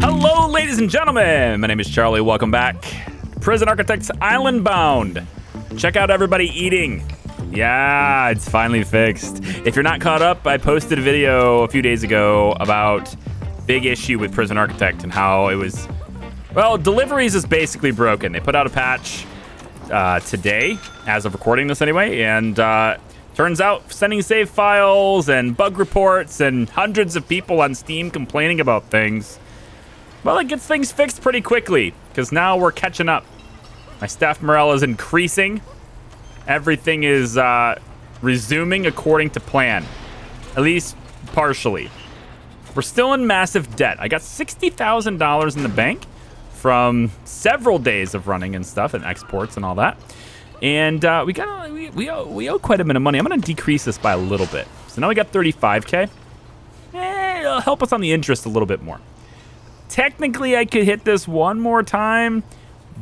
Hello, ladies and gentlemen. My name is Charlie. Welcome back. Prison Architects Island Bound. Check out everybody eating. Yeah, it's finally fixed. If you're not caught up, I posted a video a few days ago about big issue with Prison Architect and how it was, well, deliveries is basically broken. They put out a patch today, as of recording this anyway, and turns out sending save files and bug reports and hundreds of people on Steam complaining about things, well, it gets things fixed pretty quickly, because now we're catching up. My staff morale is increasing. Everything is resuming according to plan, at least partially. We're still in massive debt. I got $60,000 in the bank from several days of running and stuff and exports and all that. And we owe quite a bit of money. I'm going to decrease this by a little bit. So now we got 35K. It'll help us on the interest a little bit more. Technically, I could hit this one more time,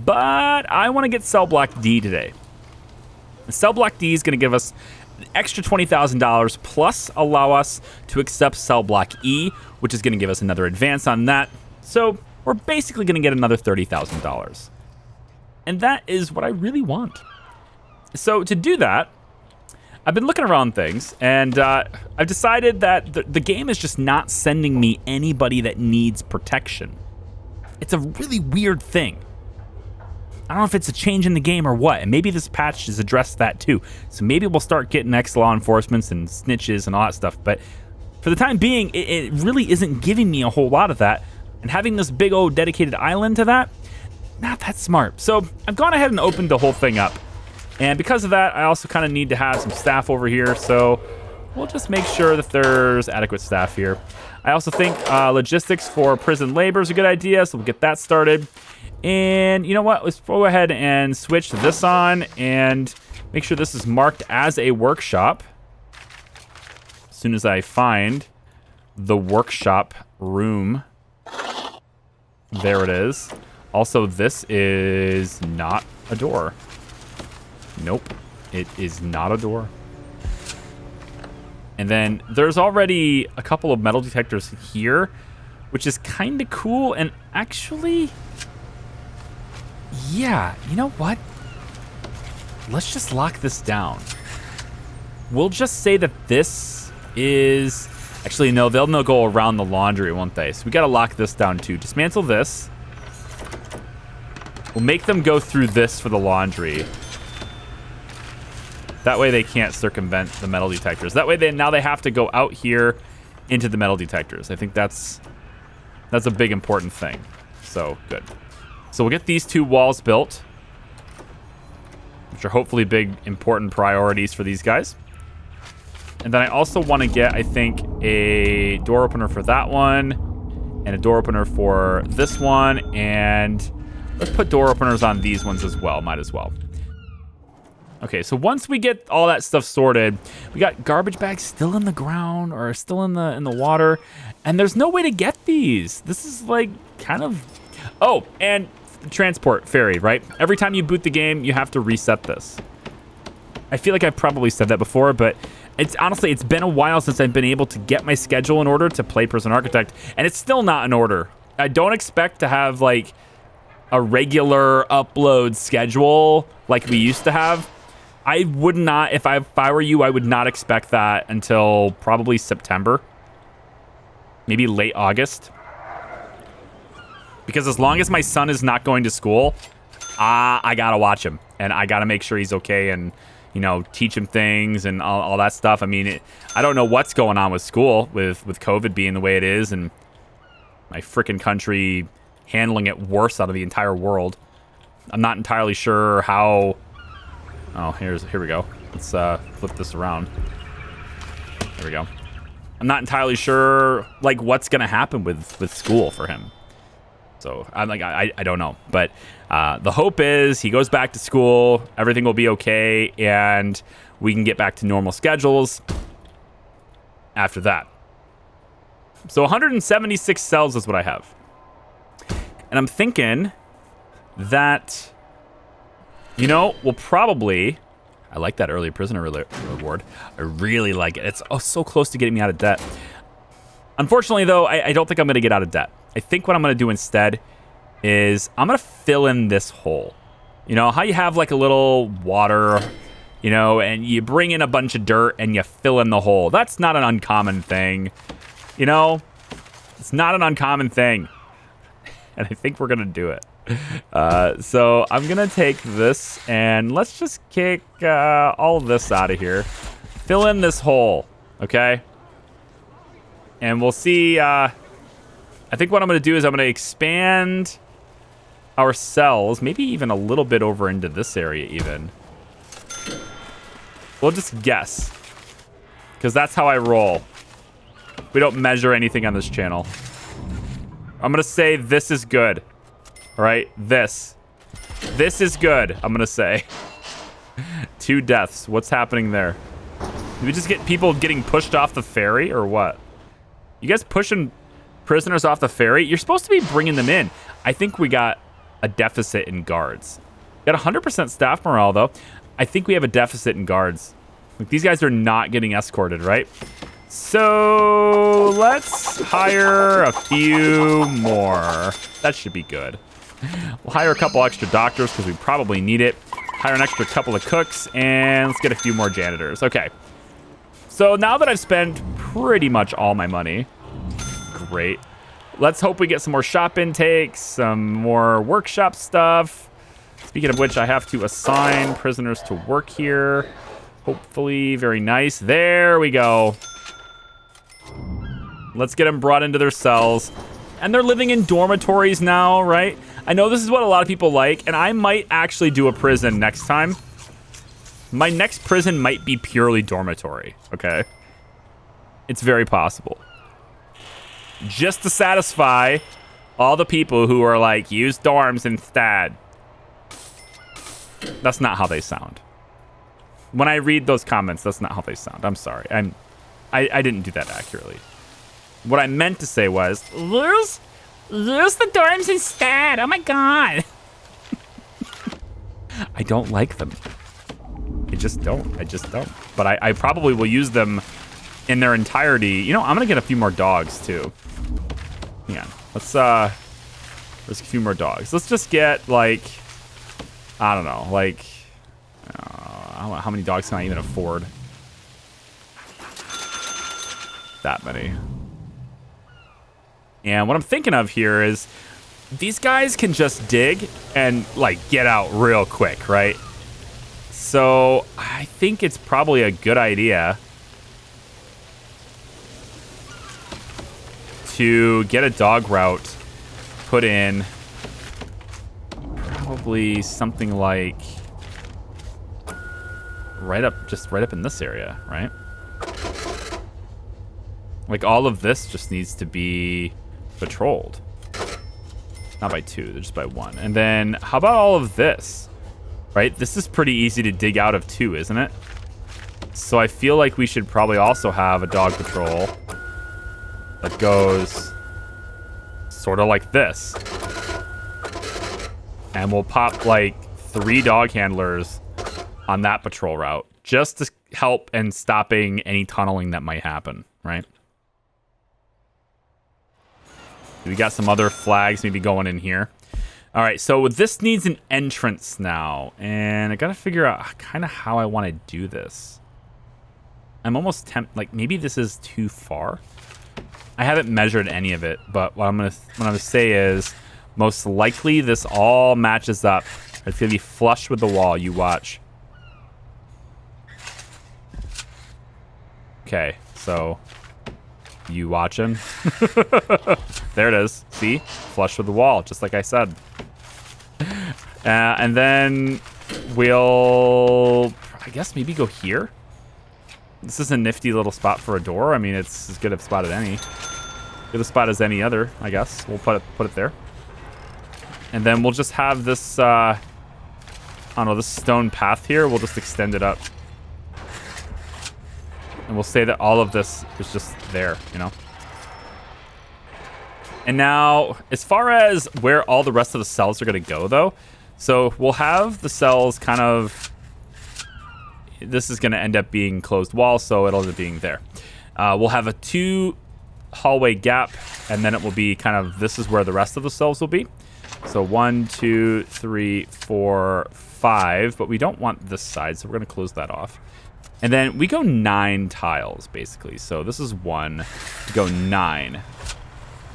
but I want to get Cell Block D today. The Cell Block D is going to give us an extra $20,000 plus allow us to accept Cell Block E, which is going to give us another advance on that. So we're basically going to get another $30,000. And that is what I really want. So to do that, I've been looking around things, and I've decided that the game is just not sending me anybody that needs protection. It's a really weird thing. I don't know if it's a change in the game or what, and maybe this patch has addressed that too. So maybe we'll start getting ex-law enforcements and snitches and all that stuff. But for the time being, it really isn't giving me a whole lot of that. And having this big old dedicated island to that, not that smart. So I've gone ahead and opened the whole thing up. And because of that, I also kind of need to have some staff over here. So we'll just make sure that there's adequate staff here. I also think logistics for prison labor is a good idea. So we'll get that started. And you know what? Let's go ahead and switch this on and make sure this is marked as a workshop. As soon as I find the workshop room. There it is. Also, this is not a door. Nope, it is not a door. And then there's already a couple of metal detectors here, which is kind of cool. And actually, yeah, you know what? Let's just lock this down. We'll just say that this is... Actually, no, they'll go around the laundry, won't they? So we got to lock this down too. Dismantle this. We'll make them go through this for the laundry. That way they can't circumvent the metal detectors. That way now they have to go out here into the metal detectors. I think that's a big important thing. So, good. So we'll get these two walls built, which are hopefully big, important priorities for these guys. And then I also want to get, I think, a door opener for that one and a door opener for this one. And let's put door openers on these ones as well. Might as well. Okay, so once we get all that stuff sorted, we got garbage bags still in the ground or still in the water, and there's no way to get these. This is like kind of... Oh, and transport ferry, right? Every time you boot the game, you have to reset this. I feel like I've probably said that before, but it's honestly, it's been a while since I've been able to get my schedule in order to play Prison Architect, and it's still not in order. I don't expect to have like a regular upload schedule like we used to have. I would not, if I were you, I would not expect that until probably September, maybe late August. Because as long as my son is not going to school, I gotta watch him, and I gotta make sure he's okay, and you know, teach him things and all that stuff. I mean, I don't know what's going on with school with COVID being the way it is, and my freaking country handling it worse out of the entire world. I'm not entirely sure how. Oh, here we go. Let's flip this around. There we go. I'm not entirely sure like what's gonna happen with school for him. So I'm like, I don't know, but the hope is he goes back to school, everything will be okay, and we can get back to normal schedules after that. So 176 cells is what I have, and I'm thinking that, you know, we'll probably... I like that early prisoner reward. I really like it. It's so close to getting me out of debt. Unfortunately, though, I don't think I'm going to get out of debt. I think what I'm going to do instead is I'm going to fill in this hole. You know, how you have like a little water, you know, and you bring in a bunch of dirt and you fill in the hole. That's not an uncommon thing. You know, it's not an uncommon thing. And I think we're going to do it. So I'm going to take this and let's just kick all of this out of here. Fill in this hole, okay? And we'll see. I think what I'm going to do is I'm going to expand our cells, maybe even a little bit over into this area even. We'll just guess, because that's how I roll. We don't measure anything on this channel. I'm going to say this is good. All right, this is good, I'm going to say. 2 deaths. What's happening there? Did we just get people getting pushed off the ferry or what? You guys pushing prisoners off the ferry? You're supposed to be bringing them in. I think we got a deficit in guards. Got 100% staff morale, though. I think we have a deficit in guards. Like, these guys are not getting escorted, right? So let's hire a few more. That should be good. We'll hire a couple extra doctors because we probably need it. Hire an extra couple of cooks, and let's get a few more janitors. Okay. So now that I've spent pretty much all my money, great. Let's hope we get some more shop intakes, some more workshop stuff. Speaking of which, I have to assign prisoners to work here. Hopefully, very nice. There we go. Let's get them brought into their cells. And they're living in dormitories now, right? I know this is what a lot of people like, and I might actually do a prison next time. My next prison might be purely dormitory, okay? It's very possible. Just to satisfy all the people who are like, use dorms instead. That's not how they sound. When I read those comments, that's not how they sound. I'm sorry. I didn't do that accurately. What I meant to say was, use the dorms instead. Oh my God. I don't like them. I just don't. But I probably will use them in their entirety. You know, I'm gonna get a few more dogs too. Yeah. Let's there's a few more dogs. Let's just get like, I don't know, like how many dogs can I even afford? That many. And what I'm thinking of here is these guys can just dig and like get out real quick, right? So I think it's probably a good idea to get a dog route put in, probably something like right up in this area, right? Like all of this just needs to be patrolled. Not by 2, they're just by 1. And then how about all of this? Right? This is pretty easy to dig out of too, isn't it? So I feel like we should probably also have a dog patrol that goes sort of like this. And we'll pop like 3 dog handlers on that patrol route just to help in stopping any tunneling that might happen, right? We got some other flags maybe going in here. All right, so this needs an entrance now, and I gotta figure out kind of how I want to do this. I'm almost like maybe this is too far. I haven't measured any of it, but what I'm gonna say is most likely this all matches up. It's gonna be flush with the wall. You watch. Okay, so you watching? There it is. See, flush with the wall, just like I said. And then we'll, I guess, maybe go here. This is a nifty little spot for a door. I mean, it's as good a spot as any. Good a spot as any other, I guess. We'll put it there. And then we'll just have this, I don't know, this stone path here. We'll just extend it up. And we'll say that all of this is just there, you know? And now, as far as where all the rest of the cells are going to go, though, so we'll have the cells kind of, this is going to end up being closed wall, so it'll end up being there. We'll have 2 hallway gap, and then it will be kind of, this is where the rest of the cells will be. So 1, 2, 3, 4, 5, but we don't want this side, so we're going to close that off. And then we go 9 tiles, basically. So this is 1, we go 9.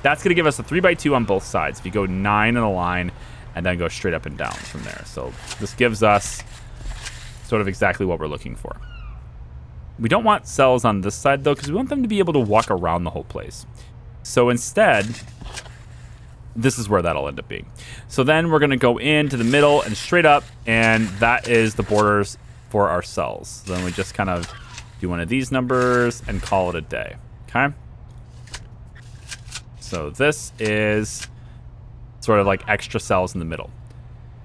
That's going to give us a 3x2 on both sides. If you go 9 in a line, and then go straight up and down from there. So this gives us sort of exactly what we're looking for. We don't want cells on this side, though, because we want them to be able to walk around the whole place. So instead, this is where that'll end up being. So then we're going to go into the middle and straight up, and that is the borders for our cells. So then we just kind of do one of these numbers and call it a day. Okay? So this is sort of like extra cells in the middle.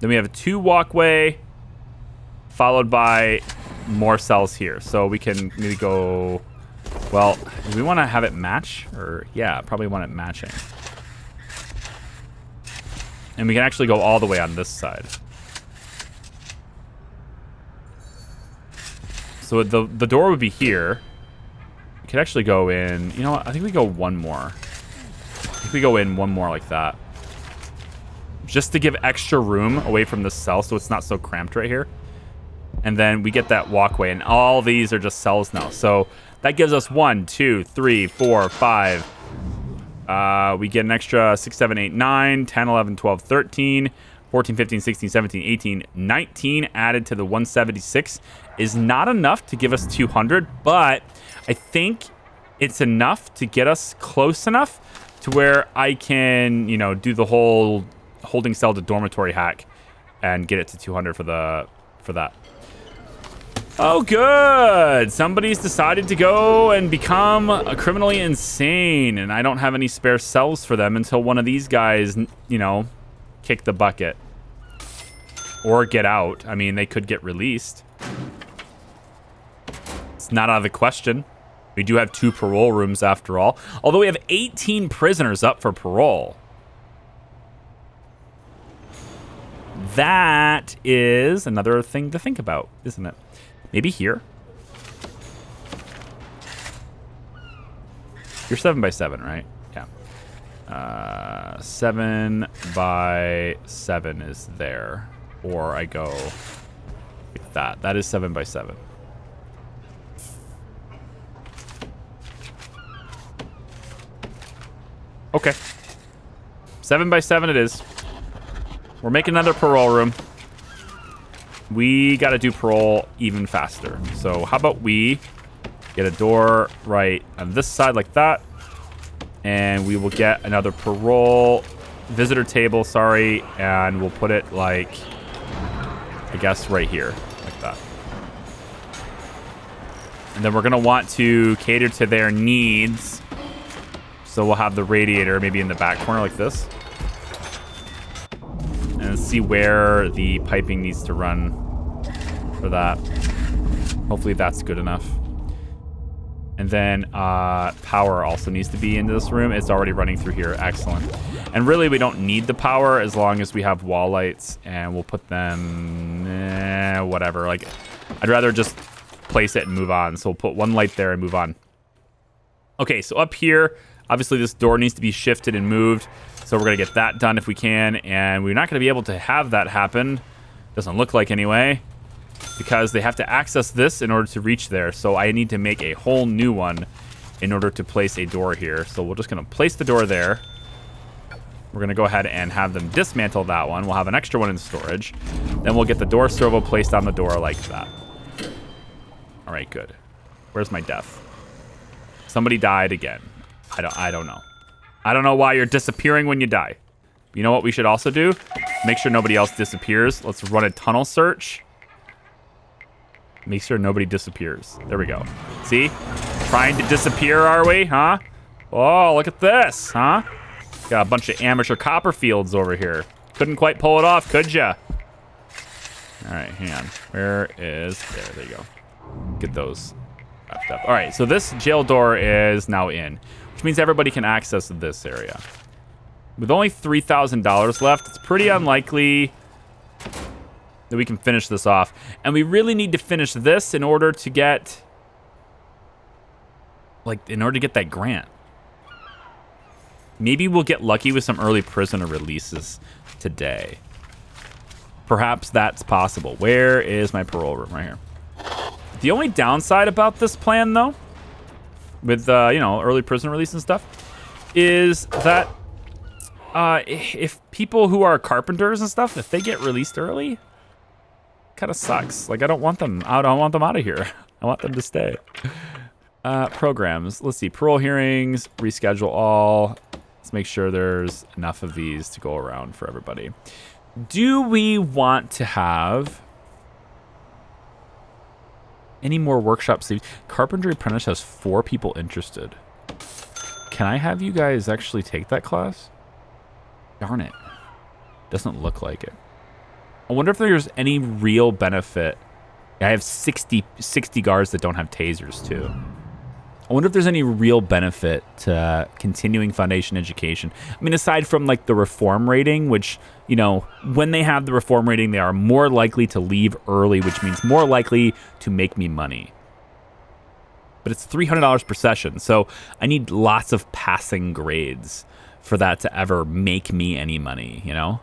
Then we have a 2 walkway followed by more cells here. So we can maybe go, well, do we want to have it match? Or yeah, probably want it matching. And we can actually go all the way on this side. So the door would be here. We could actually go in, you know what? I think we go one more. I think we go in one more like that. Just to give extra room away from the cell so it's not so cramped right here. And then we get that walkway, and all these are just cells now. So that gives us 1, 2, 3, 4, 5. We get an extra 6, 7, 8, 9, 10, 11, 12, 13, 14, 15, 16, 17, 18, 19 added to the 176 is not enough to give us 200, but I think it's enough to get us close enough to where I can, you know, do the whole holding cell to dormitory hack and get it to 200 for that. Oh, good. Somebody's decided to go and become a criminally insane, and I don't have any spare cells for them until one of these guys, you know, kick the bucket or get out. I mean, they could get released. It's not out of the question. We do have 2 parole rooms after all, although we have 18 prisoners up for parole. That is another thing to think about, isn't it? Maybe here. You're 7 by 7, right? Yeah. 7 by 7 is there. Or I go like that. That is 7 by 7. Okay. 7 by 7 it is. We're making another parole room. We got to do parole even faster. So how about we get a door right on this side like that. And we will get another parole visitor table, sorry. And we'll put it like, I guess right here, like that. And then we're going to want to cater to their needs. So we'll have the radiator maybe in the back corner like this. And see where the piping needs to run for that. Hopefully that's good enough. And then power also needs to be into this room. It's already running through here. Excellent. And really, we don't need the power as long as we have wall lights, and we'll put them, whatever. Like, I'd rather just place it and move on. So we'll put one light there and move on. Okay, so up here, obviously this door needs to be shifted and moved. So we're going to get that done if we can. And we're not going to be able to have that happen. Doesn't look like anyway. Because they have to access this in order to reach there. So I need to make a whole new one in order to place a door here. So we're just going to place the door there. We're going to go ahead and have them dismantle that one. We'll have an extra one in storage. Then we'll get the door servo placed on the door like that. All right, good. Where's my death? Somebody died again. I don't know. I don't know why you're disappearing when you die. You know what we should also do? Make sure nobody else disappears. Let's run a tunnel search. Make sure nobody disappears. There we go. See? Trying to disappear, are we? Huh? Oh, look at this, huh? Got a bunch of amateur Copperfields over here. Couldn't quite pull it off, could ya? All right, hang on. Where is... There you go. Get those wrapped up. All right, so this jail door is now in, which means everybody can access this area. With only $3,000 left, it's pretty unlikely that we can finish this off. And we really need to finish this in order to get... in order to get that grant. Maybe we'll get lucky with some early prisoner releases today. Perhaps that's possible. Where is my parole room? Right here. The only downside about this plan, though, with, you know, early prisoner release and stuff, is that if people who are carpenters and stuff, if they get released early, kind of sucks. Like, I don't want them out. I don't want them out of here. I want them to stay. Programs. Let's see. Parole hearings. Reschedule all. Let's make sure there's enough of these to go around for everybody. Do we want to have any more workshops? Carpentry Apprentice has 4 people interested. Can I have you guys actually take that class? Darn it. Doesn't look like it. I wonder if there's any real benefit. I have 60 guards that don't have tasers too. I wonder if there's any real benefit to continuing foundation education. I mean, aside from like the reform rating, which, you know, when they have the reform rating, they are more likely to leave early, which means more likely to make me money. But it's $300 per session, so I need lots of passing grades for that to ever make me any money, you know?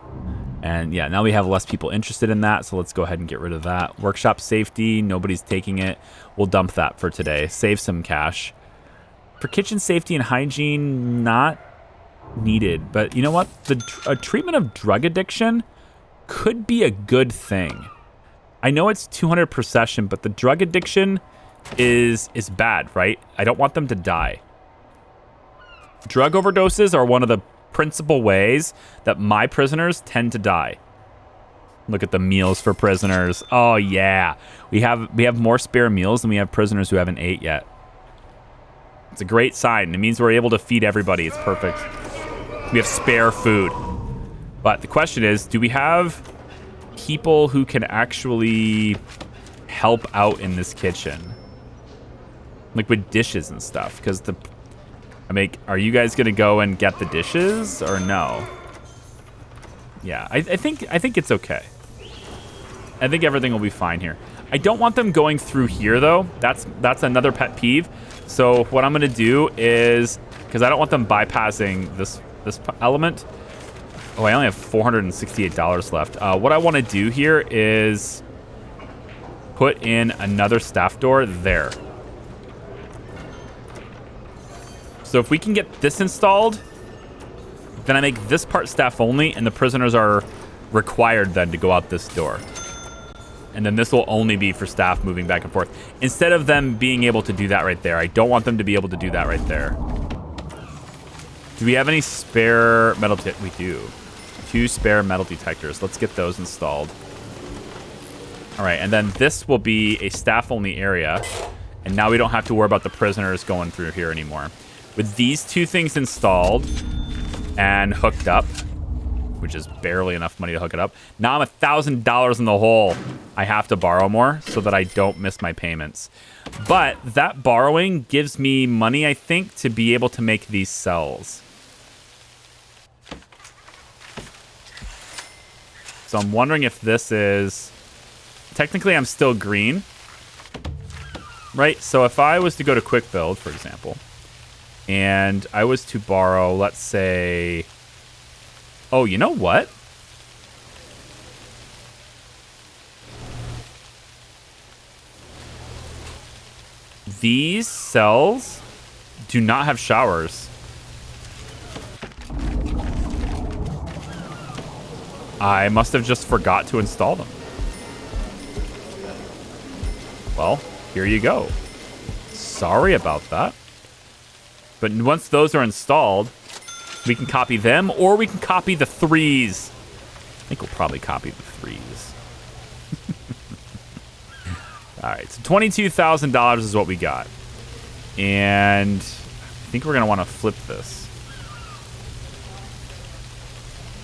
And yeah, now we have less people interested in that, so let's go ahead and get rid of that. Workshop safety, nobody's taking it. We'll dump that for today. Save some cash. For kitchen safety and hygiene, not needed. But you know what? A treatment of drug addiction could be a good thing. I know it's 200 per session, but the drug addiction is bad, right? I don't want them to die. Drug overdoses are one of the principal ways that my prisoners tend to die. Look at the meals for prisoners. Oh yeah, we have more spare meals than we have prisoners who haven't ate yet. It's a great sign. It means we're able to feed everybody. It's perfect. We have spare food. But the question is, do we have people who can actually help out in this kitchen? Like with dishes and stuff, because are you guys gonna go and get the dishes or no? Yeah, I think it's okay. I think everything will be fine here. I don't want them going through here though. That's another pet peeve. So what I'm gonna do is, because I don't want them bypassing this element. Oh, I only have $468 left. What I want to do here is put in another staff door there. So if we can get this installed, then I make this part staff only, and the prisoners are required then to go out this door. And then this will only be for staff moving back and forth. Instead of them being able to do that right there. I don't want them to be able to do that right there. Do we have any spare metal we do. 2 spare metal detectors. Let's get those installed. All right, and then this will be a staff-only area. And now we don't have to worry about the prisoners going through here anymore. With these 2 things installed and hooked up, which is barely enough money to hook it up, now I'm $1,000 in the hole. I have to borrow more so that I don't miss my payments. But that borrowing gives me money, I think, to be able to make these cells. So I'm wondering if this is... Technically, I'm still green, right? So if I was to go to quick build, for example, and I was to borrow, let's say... Oh, you know what? These cells do not have showers. I must have just forgot to install them. Well, here you go. Sorry about that. But once those are installed, we can copy them, or we can copy the 3s. I think we'll probably copy the 3s. All right, so $22,000 is what we got. And I think we're going to want to flip this.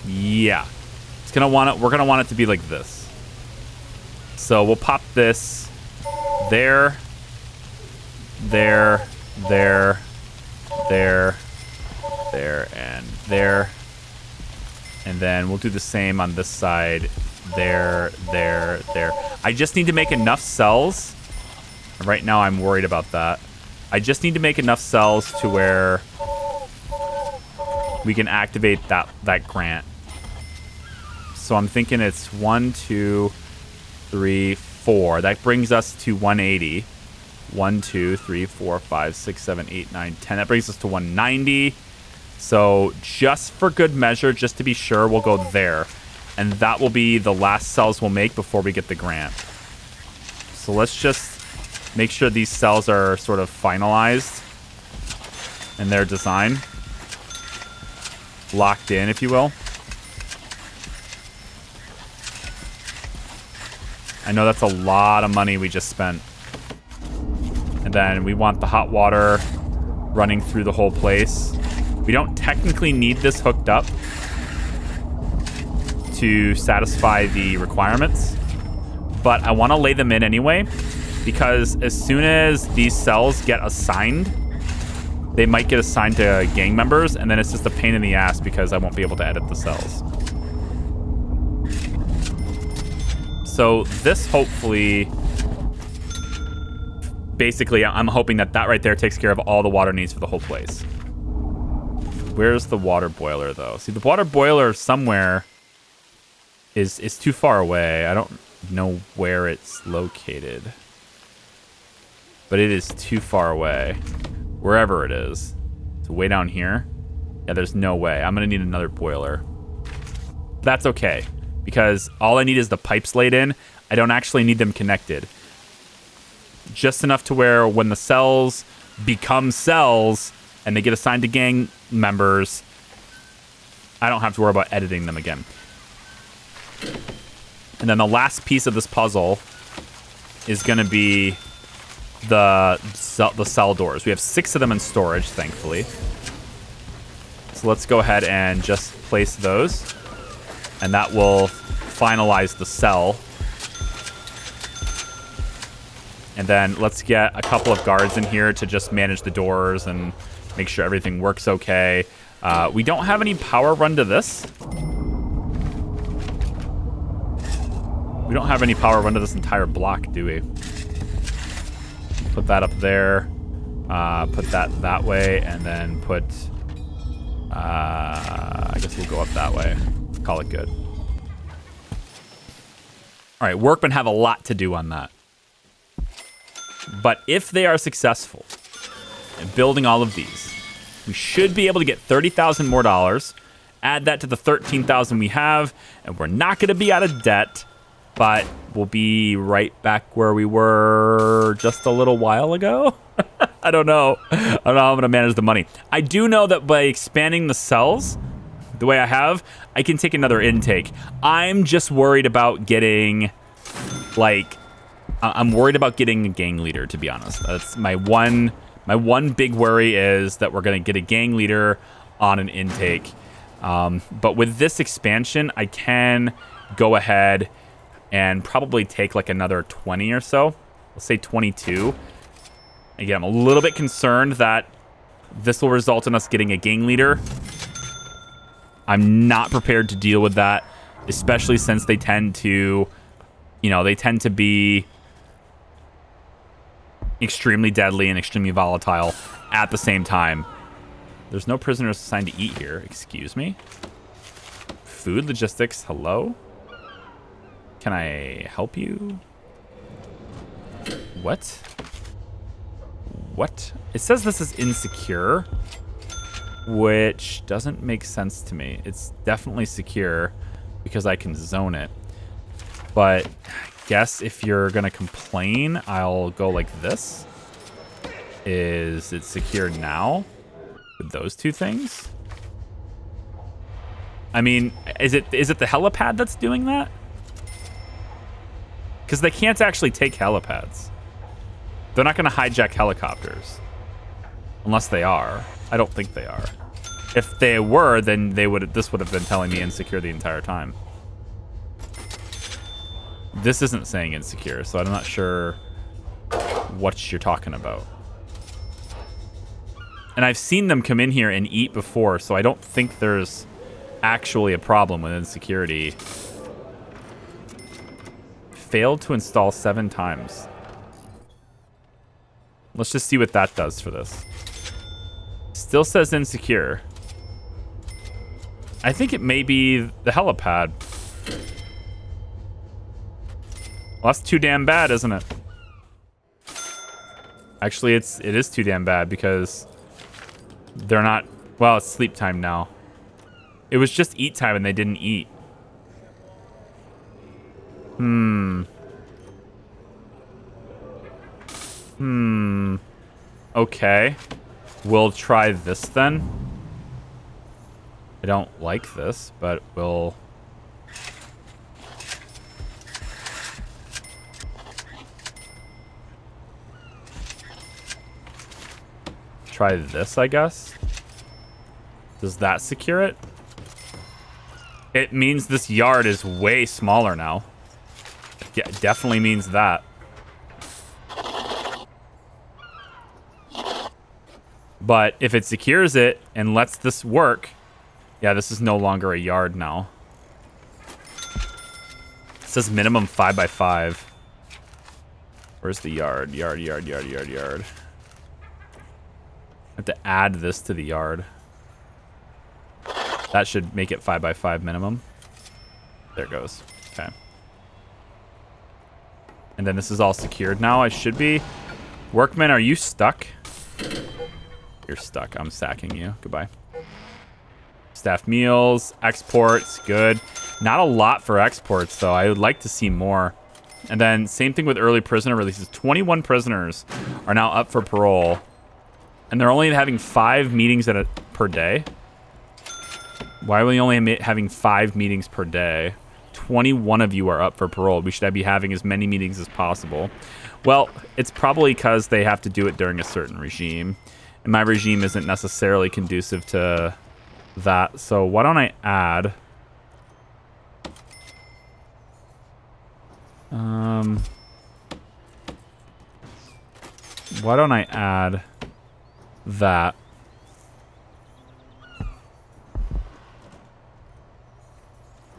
Yeah. We're going to want it to be like this. So we'll pop this there, there, there, there, there, and there. And then we'll do the same on this side. There, there, there. I just need to make enough cells. Right now I'm worried about that. I just need to make enough cells to where we can activate that grant. So I'm thinking it's 1, 2, 3, 4. That brings us to 180. 1, 2, 3, 4, 5, 6, 7, 8, 9, 10. That brings us to 190. So just for good measure, just to be sure, we'll go there. And that will be the last cells we'll make before we get the grant. So let's just make sure these cells are sort of finalized in their design. Locked in, if you will. I know that's a lot of money we just spent. And then we want the hot water running through the whole place. We don't technically need this hooked up to satisfy the requirements, but I want to lay them in anyway, because as soon as these cells get assigned, they might get assigned to gang members, and then it's just a pain in the ass because I won't be able to edit the cells. So this hopefully, basically, I'm hoping that right there takes care of all the water needs for the whole place. Where's the water boiler, though? See, the water boiler somewhere is too far away. I don't know where it's located, but it is too far away. Wherever it is. So way down here. Yeah, there's no way. I'm going to need another boiler. That's okay, because all I need is the pipes laid in. I don't actually need them connected. Just enough to where when the cells become cells and they get assigned to gang members, I don't have to worry about editing them again. And then the last piece of this puzzle is going to be the cell doors. We have 6 of them in storage, thankfully. So let's go ahead and just place those. And that will finalize the cell. And then let's get a couple of guards in here to just manage the doors and make sure everything works okay. We don't have any power run to this. We don't have any power run to this entire block, do we? Put that up there. Put that way, and then put... I guess we'll go up that way. Call it good. All right, workmen have a lot to do on that. But if they are successful in building all of these, we should be able to get $30,000 more dollars. Add that to the $13,000 we have, and we're not going to be out of debt. But we'll be right back where we were just a little while ago. I don't know. I don't know how I'm going to manage the money. I do know that by expanding the cells the way I have, I can take another intake. I'm just worried about getting, I'm worried about getting a gang leader, to be honest. That's my one big worry, is that we're going to get a gang leader on an intake. But with this expansion, I can go ahead and probably take like another 20 or so. Let's say 22. Again, I'm a little bit concerned that this will result in us getting a gang leader. I'm not prepared to deal with that, especially since they tend to, be extremely deadly and extremely volatile at the same time. There's no prisoners assigned to eat here. Excuse me. Food logistics. Hello? Can I help you? What? What? It says this is insecure, which doesn't make sense to me. It's definitely secure because I can zone it. But I guess if you're going to complain, I'll go like this. Is it secure now with those two things? I mean, is it the helipad that's doing that? Because they can't actually take helipads. They're not going to hijack helicopters. Unless they are. I don't think they are. If they were, then this would have been telling me insecure the entire time. This isn't saying insecure, so I'm not sure what you're talking about. And I've seen them come in here and eat before, so I don't think there's actually a problem with insecurity. Failed to install 7 times. Let's just see what that does for this. Still says insecure. I think it may be the helipad. Well, that's too damn bad, isn't it? Actually, it is too damn bad because they're not... Well, it's sleep time now. It was just eat time and they didn't eat. Okay. We'll try this then. I don't like this, but we'll... try this, I guess. Does that secure it? It means this yard is way smaller now. Yeah, it definitely means that. But if it secures it and lets this work, yeah, this is no longer a yard now. It says minimum 5 by 5. Where's the yard? Yard. I have to add this to the yard. That should make it 5 by 5 minimum. There it goes. Okay. And then this is all secured now. I should be. Workman, are you stuck? You're stuck. I'm sacking you. Goodbye. Staff meals, exports, good. Not a lot for exports, though. I would like to see more. And then same thing with early prisoner releases. 21 prisoners are now up for parole. And they're only having 5 meetings per day. Why are we only having 5 meetings per day? 21 of you are up for parole. We should be having as many meetings as possible. Well, it's probably because they have to do it during a certain regime. And my regime isn't necessarily conducive to that. So why don't I add... why don't I add that?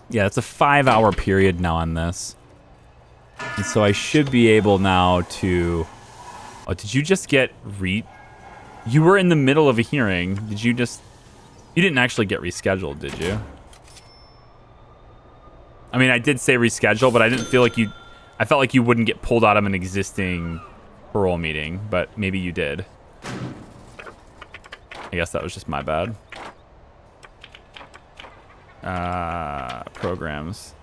Yeah, it's a 5-hour period now on this. And so I should be able now to... Oh, did you just get You were in the middle of a hearing. Did you just... You didn't actually get rescheduled, did you? I mean, I did say reschedule, but I didn't feel like you... I felt like you wouldn't get pulled out of an existing parole meeting, but maybe you did. I guess that was just my bad. Programs.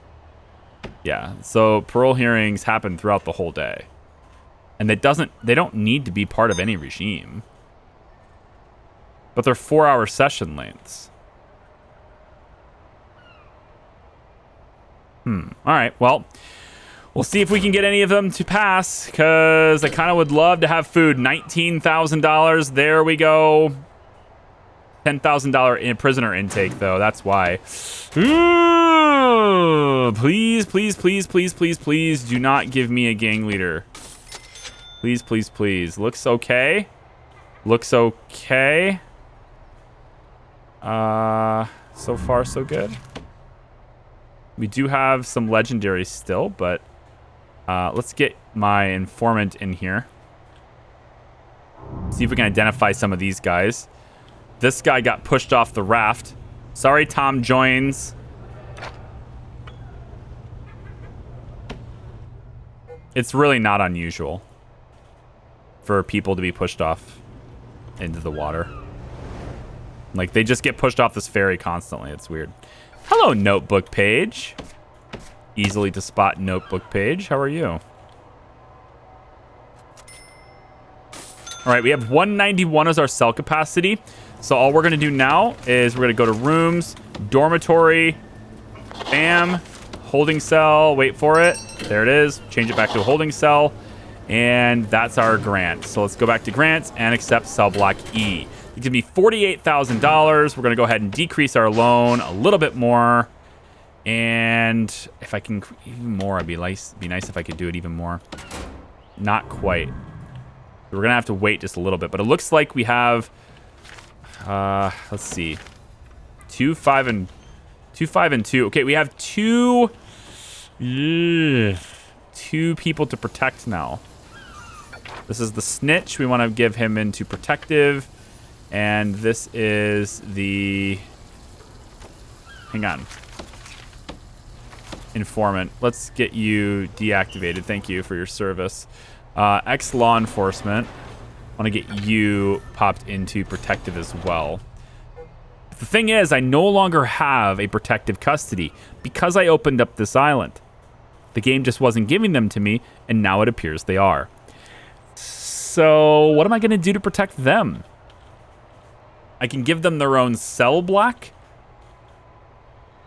Yeah, so parole hearings happen throughout the whole day. And they don't need to be part of any regime. But they're 4-hour session lengths. All right, well, we'll see if we can get any of them to pass, because I kind of would love to have food. $19,000, there we go. $10,000 in prisoner intake, though, that's why. Ooh, please do not give me a gang leader. Please. Looks okay. So far, so good. We do have some legendaries still, but let's get my informant in here. See if we can identify some of these guys. This guy got pushed off the raft. Sorry, Tom joins. It's really not unusual for people to be pushed off into the water. Like, they just get pushed off this ferry constantly. It's weird. Hello, notebook page. Easily to spot notebook page. How are you? All right, we have 191 as our cell capacity. So all we're going to do now is we're going to go to rooms, dormitory, bam, holding cell, wait for it. There it is. Change it back to a holding cell. And that's our grant. So let's go back to grants and accept cell block E. It's going to be $48,000. We're going to go ahead and decrease our loan a little bit more. And if I can even more, it'd be nice if I could do it even more. Not quite. We're going to have to wait just a little bit. But it looks like we have, let's see, 2, 5, and 2. Okay, we have two people to protect now. This is the snitch. We want to give him into protective. And this is the hang on. Informant. Let's get you deactivated. Thank you for your service. Ex-law enforcement. I want to get you popped into protective as well. The thing is, I no longer have a protective custody because I opened up this island. The game just wasn't giving them to me, and now it appears they are. So what am I going to do to protect them? I can give them their own cell block,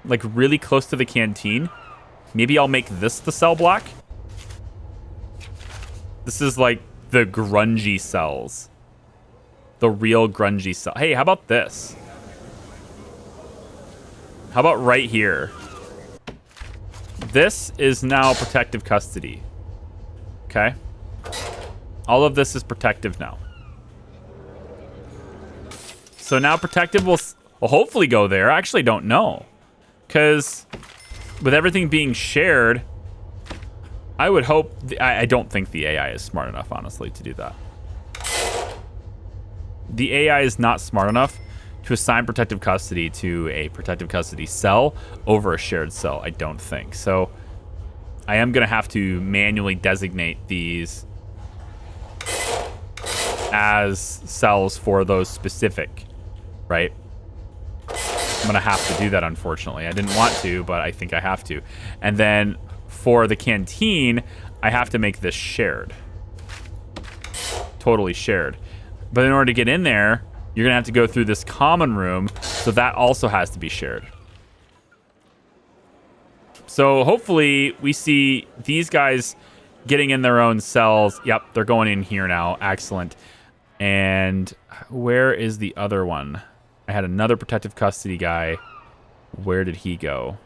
like really close to the canteen. Maybe I'll make this the cell block. This is like the grungy cells. The real grungy cell. Hey, how about this? How about right here? This is now protective custody. Okay. All of this is protective now. So now protective will hopefully go there. I actually don't know. Because with everything being shared, I would hope... I don't think the AI is smart enough, honestly, to do that. The AI is not smart enough to assign protective custody to a protective custody cell over a shared cell, I don't think. So I am going to have to manually designate these as cells for those specific, right? I'm going to have to do that, unfortunately. I didn't want to, but I think I have to. And then for the canteen, I have to make this shared. Totally shared. But in order to get in there, you're going to have to go through this common room, so that also has to be shared. So hopefully we see these guys getting in their own cells. Yep, they're going in here now. Excellent. And where is the other one? I had another protective custody guy. Where did he go?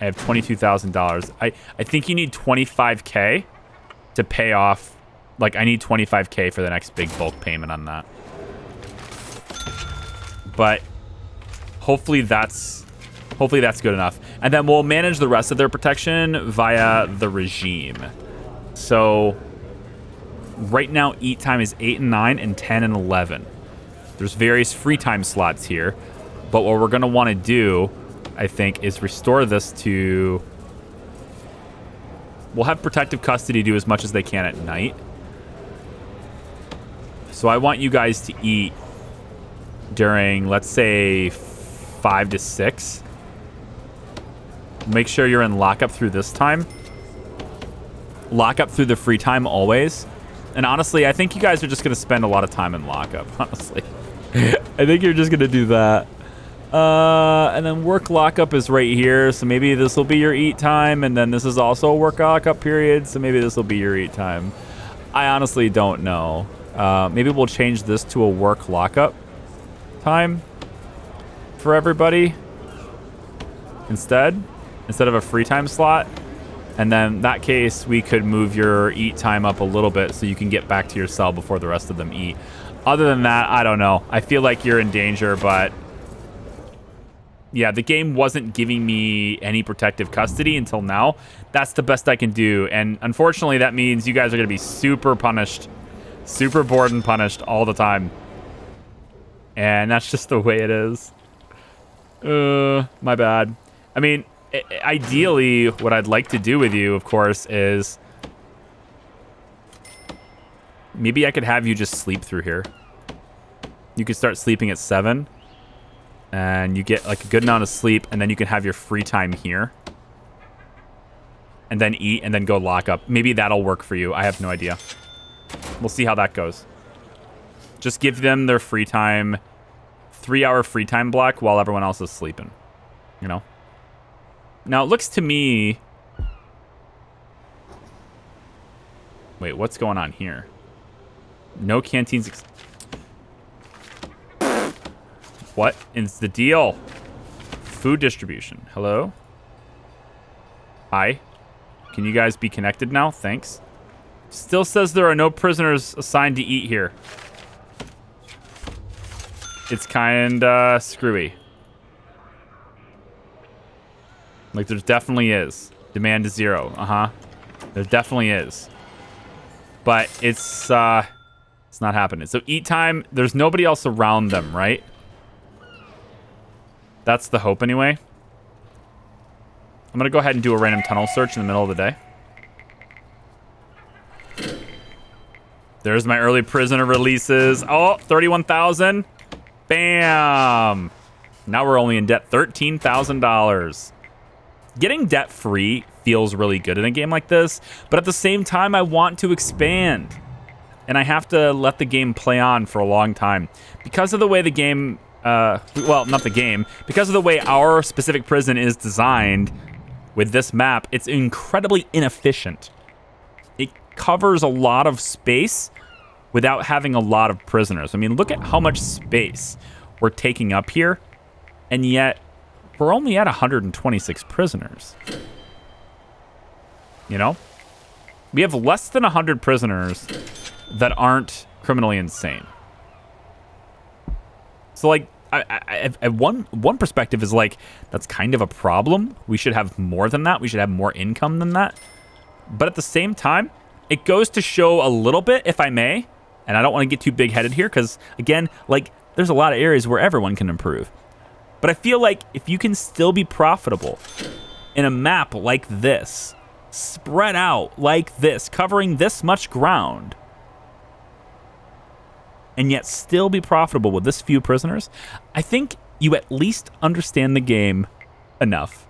I have $22,000. I think you need 25K to pay off. Like, I need 25K for the next big bulk payment on that. But hopefully that's good enough. And then we'll manage the rest of their protection via the regime. So right now, eat time is 8 and 9 and 10 and 11. There's various free time slots here. But what we're going to want to do, I think, is restore this to... We'll have protective custody do as much as they can at night. So I want you guys to eat during, let's say, 5 to 6. Make sure you're in lockup through this time. Lockup through the free time always. And honestly, I think you guys are just going to spend a lot of time in lockup, honestly. I think you're just going to do that. And then work lockup is right here. So maybe this will be your eat time. And then this is also a work lockup period. So maybe this will be your eat time. I honestly don't know. Maybe we'll change this to a work lockup time for everybody instead of a free time slot. And then in that case, we could move your eat time up a little bit so you can get back to your cell before the rest of them eat. Other than that, I don't know. I feel like you're in danger, but yeah, the game wasn't giving me any protective custody until now. That's the best I can do. And unfortunately, that means you guys are going to be super punished. Super bored and punished all the time. And that's just the way it is. My bad. I mean, ideally, what I'd like to do with you, of course, is... Maybe I could have you just sleep through here. You could start sleeping at 7. And you get like a good amount of sleep. And then you can have your free time here. And then eat and then go lock up. Maybe that'll work for you. I have no idea. We'll see how that goes. Just give them their free time, 3-hour free time block while everyone else is sleeping. You know? Now, it looks to me... Wait, what's going on here? No canteens... What is the deal? Food distribution. Hello? Hi. Can you guys be connected now? Thanks. Still says there are no prisoners assigned to eat here. It's kinda screwy. Like, there definitely is. Demand is 0. There definitely is. But it's not happening. So eat time, there's nobody else around them, right? That's the hope anyway. I'm going to go ahead and do a random tunnel search in the middle of the day. There's my early prisoner releases. Oh, 31,000. Bam. Now we're only in debt $13,000. Getting debt-free feels really good in a game like this, but at the same time, I want to expand. And I have to let the game play on for a long time. Because of the way the game, well, not the game, because of the way our specific prison is designed with this map, it's incredibly inefficient. It covers a lot of space without having a lot of prisoners. I mean, look at how much space we're taking up here, and yet we're only at 126 prisoners. You know? We have less than 100 prisoners that aren't criminally insane. So, like, one perspective is like, that's kind of a problem. We should have more than that. We should have more income than that. But at the same time, it goes to show a little bit, if I may, and I don't want to get too big-headed here because, again, like, there's a lot of areas where everyone can improve. But I feel like if you can still be profitable in a map like this, spread out like this, covering this much ground, and yet still be profitable with this few prisoners, I think you at least understand the game enough.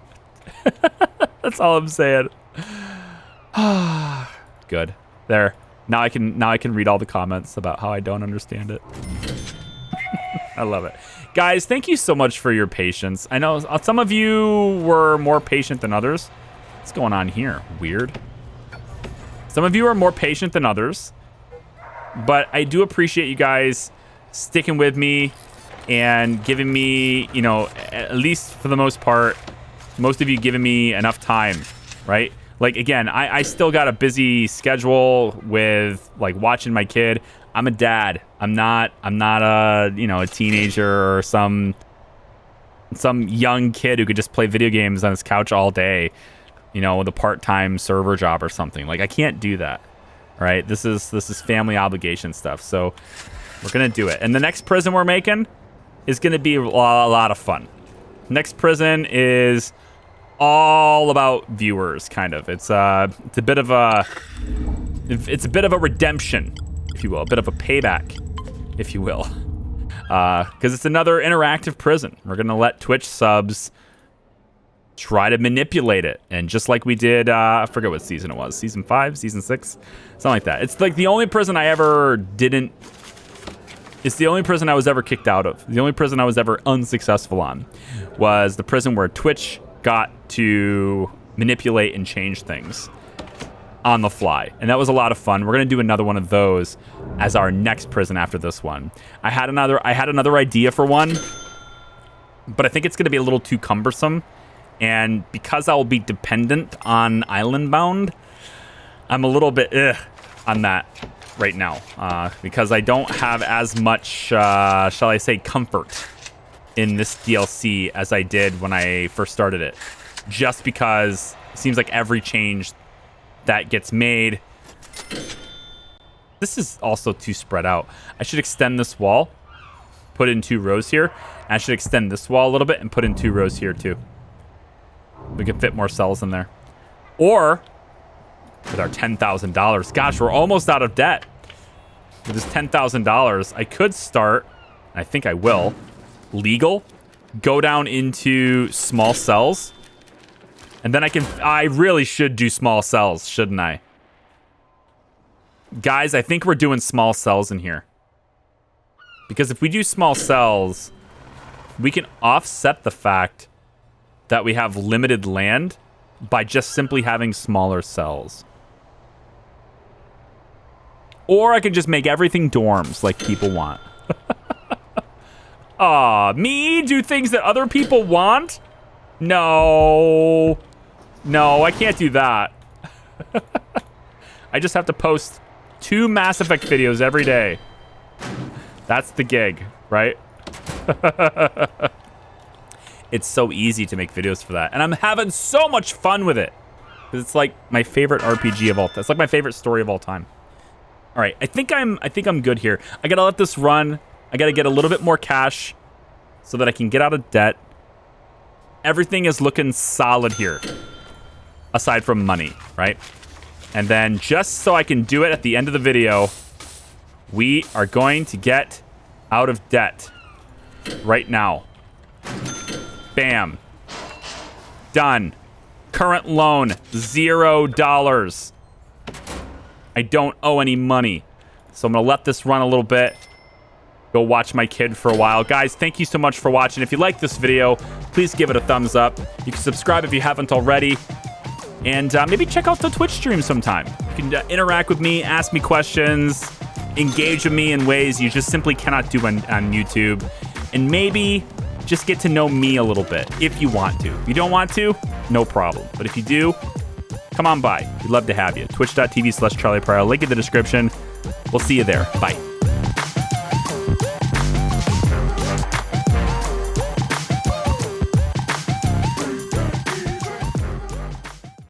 That's all I'm saying. Good. There. Now I can read all the comments about how I don't understand it. I love it. Guys, thank you so much for your patience. I know some of you were more patient than others. What's going on here? Weird. Some of you are more patient than others. But I do appreciate you guys sticking with me and giving me, you know, at least for the most part, most of you giving me enough time, right? Like, again, I still got a busy schedule with, like, watching my kid. I'm a dad. I'm not a, you know, a teenager or some young kid who could just play video games on his couch all day, you know, with a part-time server job or something. Like, I can't do that, right? This is family obligation stuff. So we're going to do it. And the next prison we're making is going to be a lot of fun. Next prison is all about viewers, kind of. It's a bit of a redemption, if you will, a bit of a payback, if you will, because it's another interactive prison. We're gonna let Twitch subs try to manipulate it, and just like we did, I forget what season it was, season 5, season 6, something like that. It's like the only prison I ever didn't. It's the only prison I was ever kicked out of. The only prison I was ever unsuccessful on was the prison where Twitch got to manipulate and change things on the fly. And that was a lot of fun. We're going to do another one of those as our next prison after this one. I had another idea for one, but I think it's going to be a little too cumbersome. And because I will be dependent on Island Bound, I'm a little bit on that right now because I don't have as much, shall I say, comfort in this DLC as I did when I first started it. Just because it seems like every change that gets made... This is also too spread out. I should extend this wall, put in 2 rows here. And I should extend this wall a little bit and put in 2 rows here too. We can fit more cells in there. Or, with our $10,000, gosh, we're almost out of debt. With this $10,000, I could start, I think I will, legal, go down into small cells, and then I really should do small cells, shouldn't I? Guys, I think we're doing small cells in here. Because if we do small cells, we can offset the fact that we have limited land by just simply having smaller cells. Or I could just make everything dorms like people want. Aw, me do things that other people want? No. No, I can't do that. I just have to post 2 Mass Effect videos every day. That's the gig, right? It's so easy to make videos for that. And I'm having so much fun with it. Because it's like my favorite RPG of all time. It's like my favorite story of all time. All right, I think I'm good here. I gotta let this run. I gotta get a little bit more cash so that I can get out of debt. everything is looking solid here, aside from money, right? And then just so I can do it at the end of the video, we are going to get out of debt right now. Bam. Done. Current loan, $0. I don't owe any money. So I'm going to let this run a little bit. Go watch my kid for a while. Guys, thank you so much for watching. If you like this video, please give it a thumbs up. You can subscribe if you haven't already. And maybe check out the Twitch stream sometime. You can interact with me, ask me questions, engage with me in ways you just simply cannot do on YouTube. And maybe just get to know me a little bit if you want to. If you don't want to, no problem. But if you do, come on by. We'd love to have you. Twitch.tv/CharliePryor. Link in the description. We'll see you there. Bye.